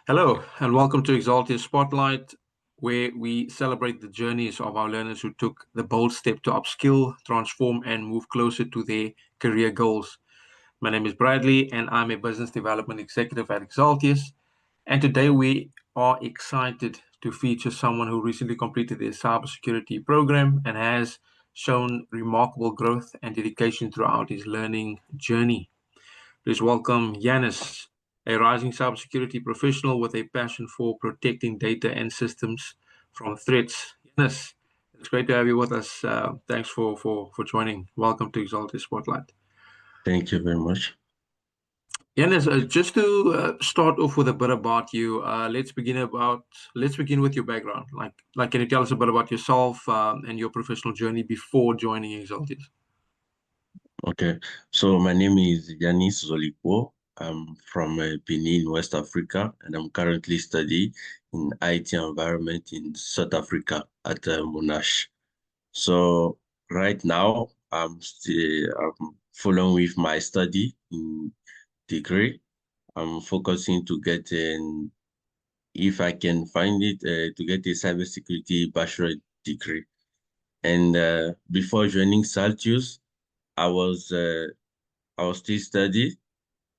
Hello, and welcome to Xaltius Spotlight, where we celebrate the journeys of our learners who took the bold step to upskill, transform, and move closer to their career goals. My name is Bradley, and I'm a business development executive at Xaltius. And today we are excited to feature someone who recently completed their cybersecurity program and has shown remarkable growth and dedication throughout his learning journey. Please welcome Yanis, a rising cybersecurity professional with a passion for protecting data and systems from threats. Yanis, it's great to have you with us. Thanks for joining. Welcome to Exalted Spotlight. Thank you very much. Yanis, just to start off with a bit about you, let's begin with your background. Can you tell us a bit about yourself and your professional journey before joining Exalted? Okay, so my name is Yanis Zolikpo. I'm from Benin, West Africa, and I'm currently studying in IT environment in South Africa at Monash. So right now, I'm following with my study in degree. I'm focusing to get an, if I can find it, to get a cybersecurity bachelor degree. And before joining Xaltius, I was uh, I was still studying,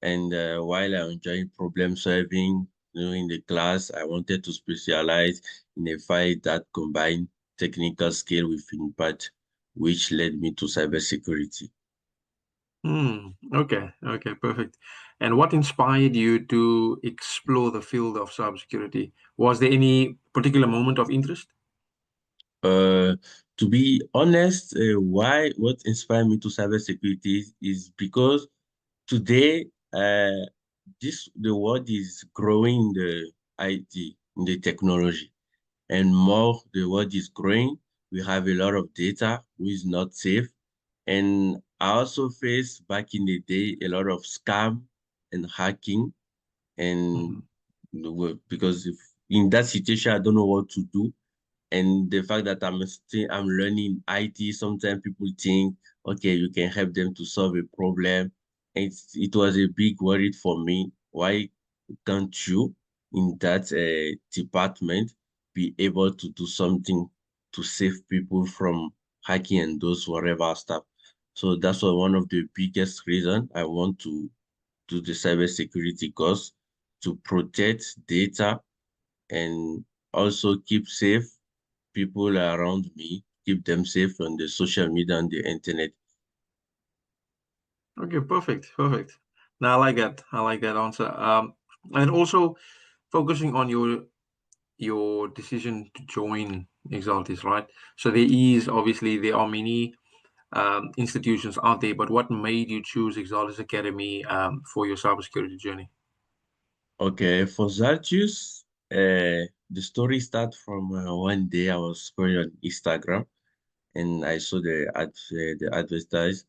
and while I enjoying problem solving during the class, I wanted to specialize in a field that combined technical skill with impact, which led me to cybersecurity. Okay, perfect. And what inspired you to explore the field of cybersecurity? Was there any particular moment of interest? Uh, to be honest, what inspired me to cybersecurity is because today, the world is growing in the IT, in the technology. And more the world is growing, we have a lot of data which is not safe. And I also faced back in the day a lot of scam and hacking. And Mhm. because if in that situation, I don't know what to do. And the fact that I'm learning IT, sometimes people think, okay, you can help them to solve a problem. And it was a big worry for me. Why can't you, in that department, be able to do something to save people from hacking and those whatever stuff? So that's one of the biggest reason I want to do the cybersecurity course, to protect data and also keep safe people around me, keep them safe on the social media and the internet. Okay, perfect. Now I like that. I like that answer. And also focusing on your decision to join Exaltis, right? So there are many institutions out there, but what made you choose Exaltis Academy for your cybersecurity journey? Okay, for Xaltius, the story starts from one day I was scrolling on Instagram and I saw the advertise.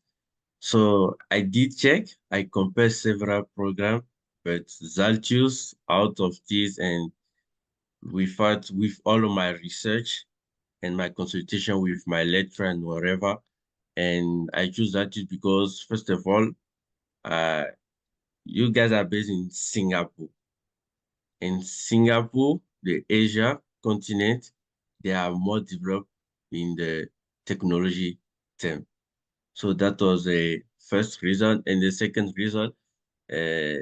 So I did check. I compared several programs, but Xaltius out of this, and with all of my research and my consultation with my lecturer and whatever, and I choose Xaltius because first of all, uh, you guys are based in Singapore. In Singapore, the Asia continent, they are more developed in the technology term. So that was the first reason. And the second reason, uh,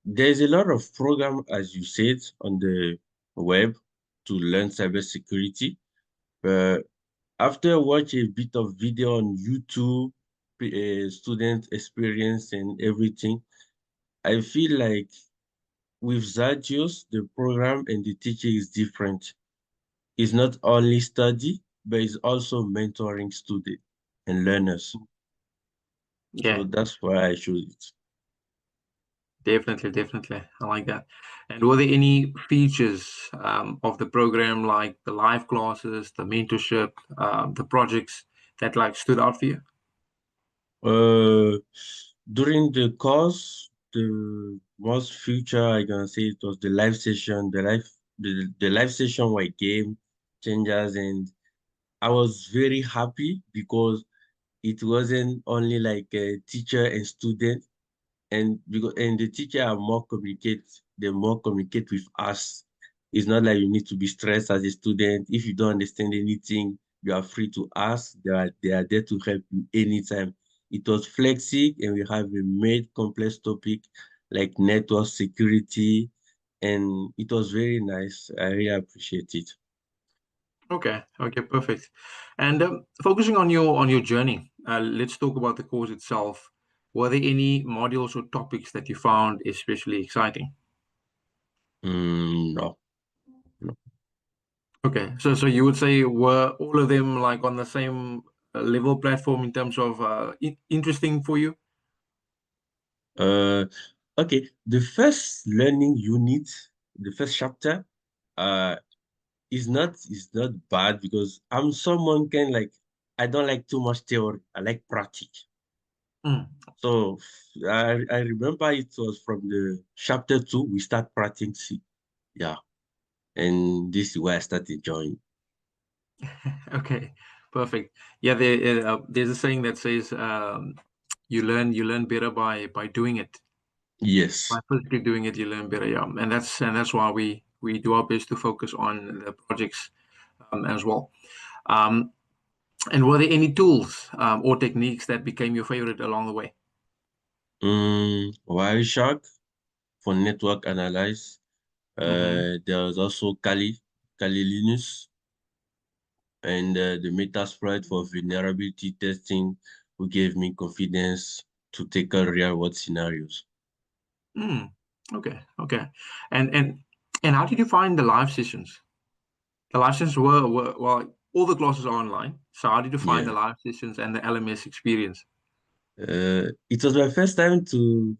there's a lot of program, as you said, on the web to learn cybersecurity. But after watching a bit of video on YouTube, student experience and everything, I feel like with Xaltius, the program and the teaching is different. It's not only study, but it's also mentoring students and learners. So Yeah, that's why I chose it. definitely. I like that. And were there any features of the program, like the live classes, the mentorship, the projects that stood out for you? Uh, During the course, the most feature I can say it was the live session, the live session were game changers, and I was very happy because it wasn't only like a teacher and student, and the teacher are more communicate they more communicate with us. It's not like you need to be stressed as a student. If you don't understand anything, you are free to ask. They are there to help you anytime. It was flexible, and we have a made complex topic like network security, and it was very nice. I really appreciate it. Okay, okay, perfect. And focusing on your journey, let's talk about the course itself. Were there any modules or topics that you found especially exciting? No, no. Okay, so you would say were all of them like on the same level platform in terms of interesting for you? Uh, okay. The first learning unit, the first chapter, uh, is not bad because I'm someone can like I don't like too much theory. I like practice. Mm, So I remember it was from the chapter 2 we start practicing. Yeah, and this is where I started enjoying. okay, perfect. Yeah, there's a saying that says you learn better by doing it. By Yes. physically doing it, you learn better. Yeah, and that's why we do our best to focus on the projects as well. Um, and were there any tools or techniques that became your favorite along the way? Wireshark for network analysis. Hmm. There was also Kali Linux and the Metaspread for vulnerability testing, who gave me confidence to tackle real world scenarios. Mm, okay, okay. And how did you find the live sessions? The live sessions were well, all the classes are online. So how did you find Yeah. the live sessions and the LMS experience? It was my first time to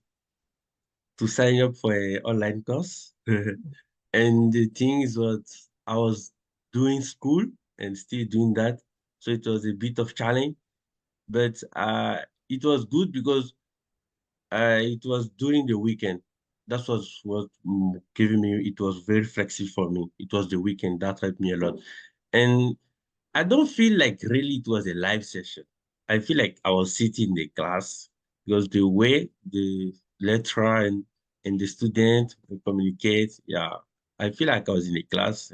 sign up for an online course. And the thing is what I was doing school and still doing that. So it was a bit of challenge, but it was good because it was during the weekend. That was what giving me, it was very flexible for me. It was the weekend that helped me a lot. And I don't feel like really it was a live session. I feel like I was sitting in the class because the way the lecturer and the student communicate, yeah, I feel like I was in a class.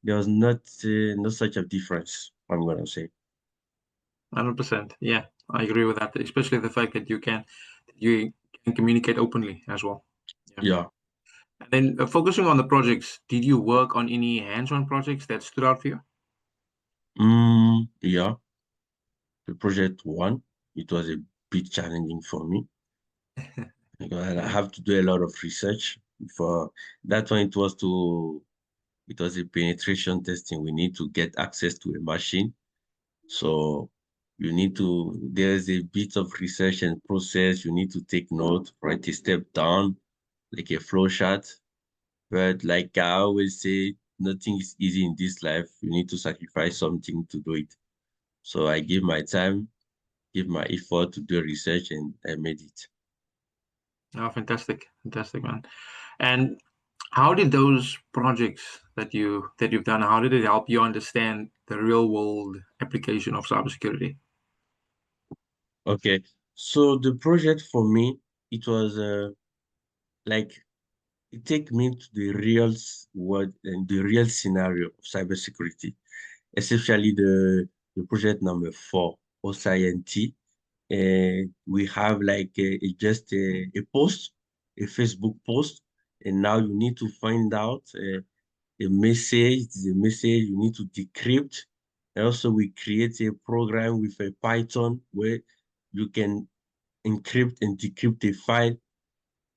There was not such a difference, I'm gonna say. 100%. Yeah, I agree with that. Especially the fact that you can communicate openly as well. Yeah. Yeah. And then focusing on the projects, did you work on any hands-on projects that stood out for you? Yeah. The project one, it was a bit challenging for me because I Yeah. have to do a lot of research. For that one, it was a penetration testing. We need to get access to a machine. So there's a bit of research and process. You need to take note, write a step down, like a flow chart. But like I always say, nothing is easy in this life. You need to sacrifice something to do it. So I give my time, give my effort to do research, and I made it. Oh, fantastic. Fantastic, man. And how did those projects that you've done, how did it help you understand the real world application of cybersecurity? Okay. So the project for me, it was like it take me to the world and the real scenario of cybersecurity, especially the project number 4, OSINT. We have like just a post, a Facebook post, and now you need to find out a message. The message you need to decrypt. And also, we create a program with a Python where you can encrypt and decrypt a file.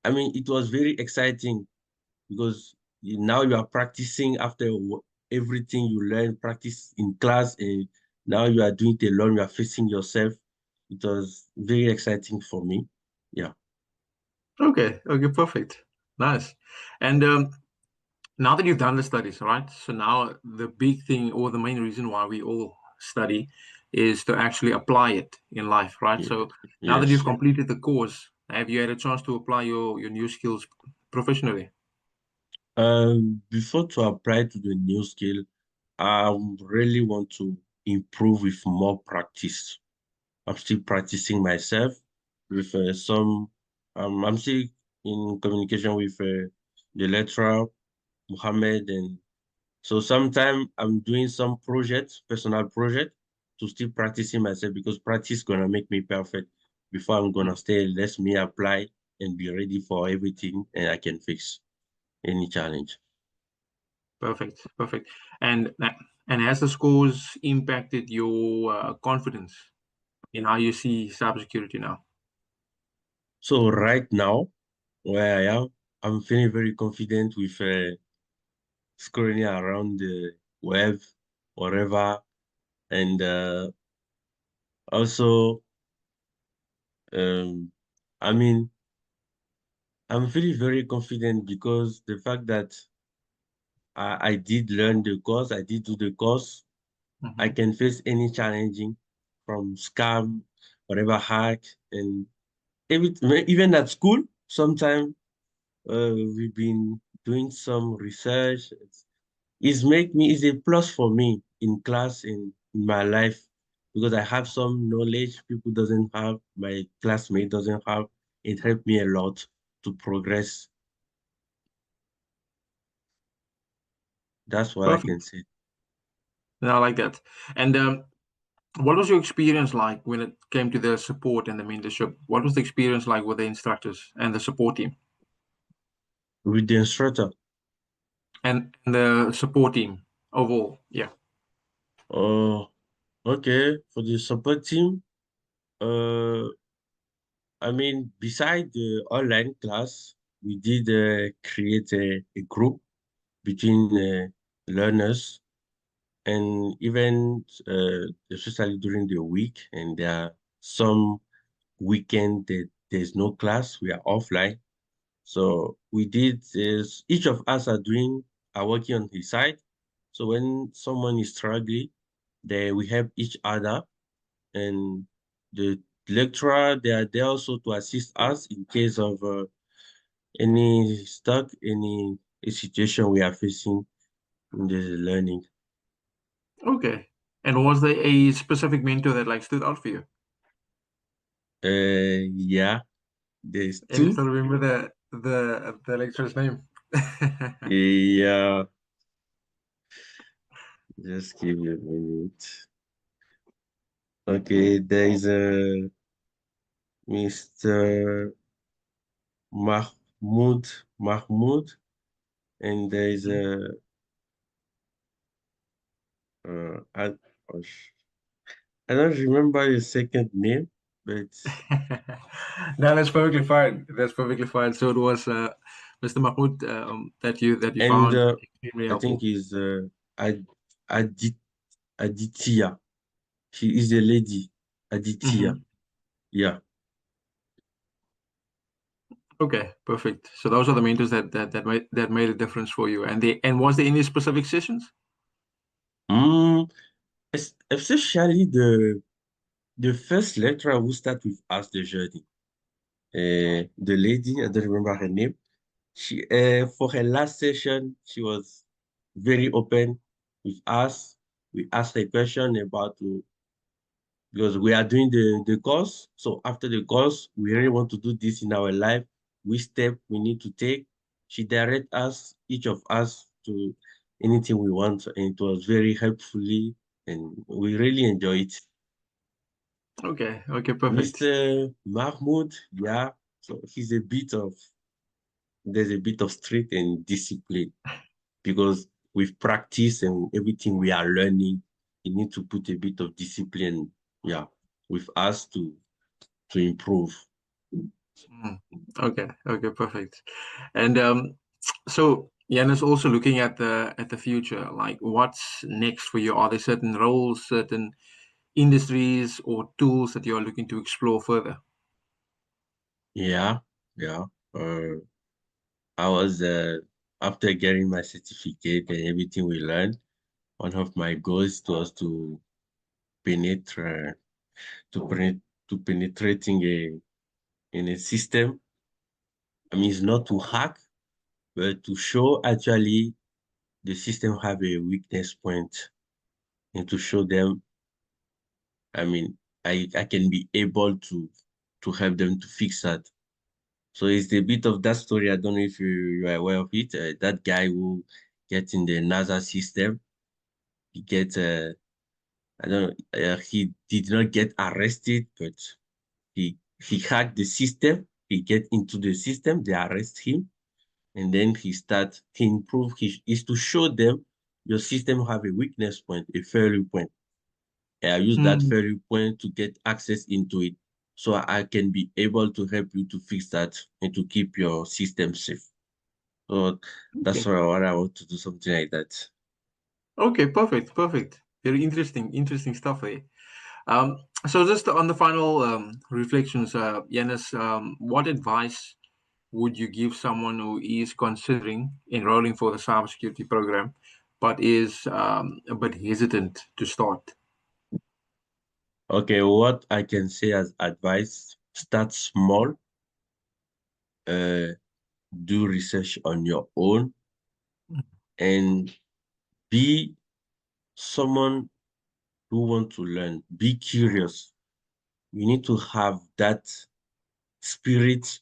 I mean, it was very exciting because now you are practicing after everything you learn, practice in class, and now you are doing it alone, you are facing yourself. It was very exciting for me. Yeah. Okay, okay, perfect. Nice. And now that you've done the studies, right? So now the big thing or the main reason why we all study is to actually apply it in life, right? Yeah. So now that you've Yes. completed the course, have you had a chance to apply your new skills professionally? Before to apply to the new skill, I really want to improve with more practice. I'm still practicing myself with some. I'm still in communication with the lecturer, Muhammad, and so sometimes I'm doing some project, personal project, to still practicing myself because practice gonna make me perfect. Before I'm gonna Mm. stay, let me apply and be ready for everything, and I can fix any challenge. Perfect, perfect. And has the scores impacted your confidence in how you see cybersecurity now? So right now, where I am, I'm feeling very confident with scrolling around the web, whatever, and also, um, I mean, I'm feeling very confident because the fact that I did learn the course, I did do the course, I Hmm. can face any challenging from scam, whatever hack, and even at school, sometimes we've been doing some research. It's a plus for me in class in my life because I have some knowledge people doesn't have, my classmate doesn't have. It helped me a lot to progress. That's what I can Perfect. say. I like that. And what was your experience like when it came to the support and the mentorship? What was the experience like with the instructors and the support team With the instructor, and the support team overall? Yeah. oh, okay, for the support team, uh, I mean, beside the online class, we did create a group between learners and even especially during the week. And there are some weekend that there's no class, we are offline. So we did is each of us are working on his side. So when someone is struggling, we help each other and the lecturer they are there also to assist us in case of any situation we are facing in the learning. Okay. And was there a specific mentor that like stood out for you? Yeah, there's And you two. still remember the lecturer's name? Yeah, just give me a minute. Okay, there is a Mr. Mahmoud, and there is a uh, I, oh, I don't remember his second name, but No, that's perfectly fine. That's perfectly fine. So it was Mr. Mahmoud that you and found extremely I think helpful. is Adit Aditya. She is a lady, Aditya. Hmm. Yeah. Okay, perfect. So those are the mentors that made a difference for you. And was there any specific sessions? Mm, especially the first lecturer who started with us the journey. The lady, I don't remember her name. She for her last session, she was very open with us. We asked her a question about because we are doing the course. So after the course, we really want to do this in our life. Which step we need to take? She direct us, each of us, to anything we want, and it was very helpfully, and we really enjoy it. Okay, okay, perfect. Mr. Mahmoud, yeah, so there's a bit of strict and discipline because with practice and everything we are learning, you need to put a bit of discipline, yeah, with us to improve. Mm. Okay, okay, perfect. And so Jan is also looking at the future. Like, what's next for you? Are there certain roles, certain industries, or tools that you are looking to explore further? Yeah, yeah. I was after getting my certificate and everything we learned, one of my goals was to penetrate to penetrating a in a system. I mean, it's not to hack, but to show actually the system have a weakness point and to show them, I mean, I can be able to help them to fix that. So it's a bit of that story. I don't know if you are aware of it. That guy who gets in the NASA system, he gets, I don't know, he did not get arrested, but he hacked the system. He get into the system, they arrest him, and then he improve, he is to show them your system have a weakness point, a failure point. I use that Mm, failure point to get access into it. So I can be able to help you to fix that and to keep your system safe. So that's okay. what I want to do, something like that. Okay, perfect, perfect. Very interesting, interesting stuff there. Um, so just on the final reflections, Yanis, what advice would you give someone who is considering enrolling for the cybersecurity program, but is a bit hesitant to start? Okay, what I can say as advice, start small, uh, do research on your own, and be someone who want to learn. Be curious. You need to have that spirit.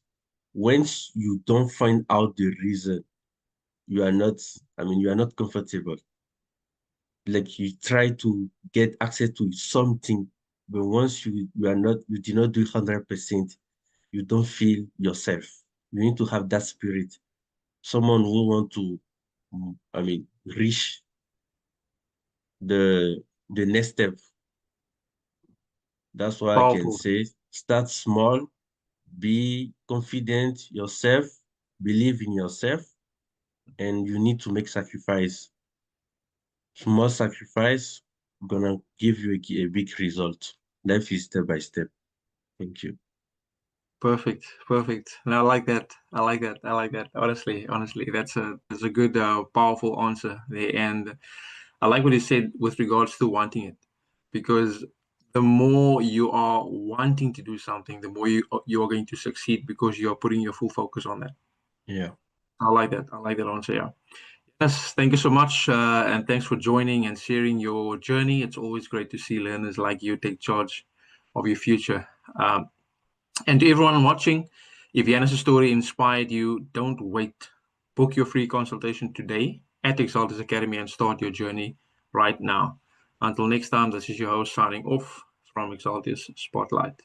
Once you don't find out the reason, you are not, you are not comfortable. Like you try to get access to something, but once you did not do it 100%, you don't feel yourself. You need to have that spirit. Someone who want to, reach the next step. That's what I can Powerful. say. Start small, be confident yourself, believe in yourself, and you need to make sacrifice. Small sacrifice gonna give you a big result. Life is step by step. Thank you. Perfect, perfect. And I like that. I like that. I like that. Honestly, honestly, that's a good, powerful answer there. And I like what you said with regards to wanting it, because the more you are wanting to do something, the more you are going to succeed because you are putting your full focus on that. Yeah. I like that. I like that answer. Yeah. Yes. Thank you so much, and thanks for joining and sharing your journey. It's always great to see learners like you take charge of your future. And to everyone watching, if Yanis' story inspired you, don't wait. Book your free consultation today at Xaltius Academy and start your journey right now. Until next time, this is your host signing off from Xaltius Spotlight.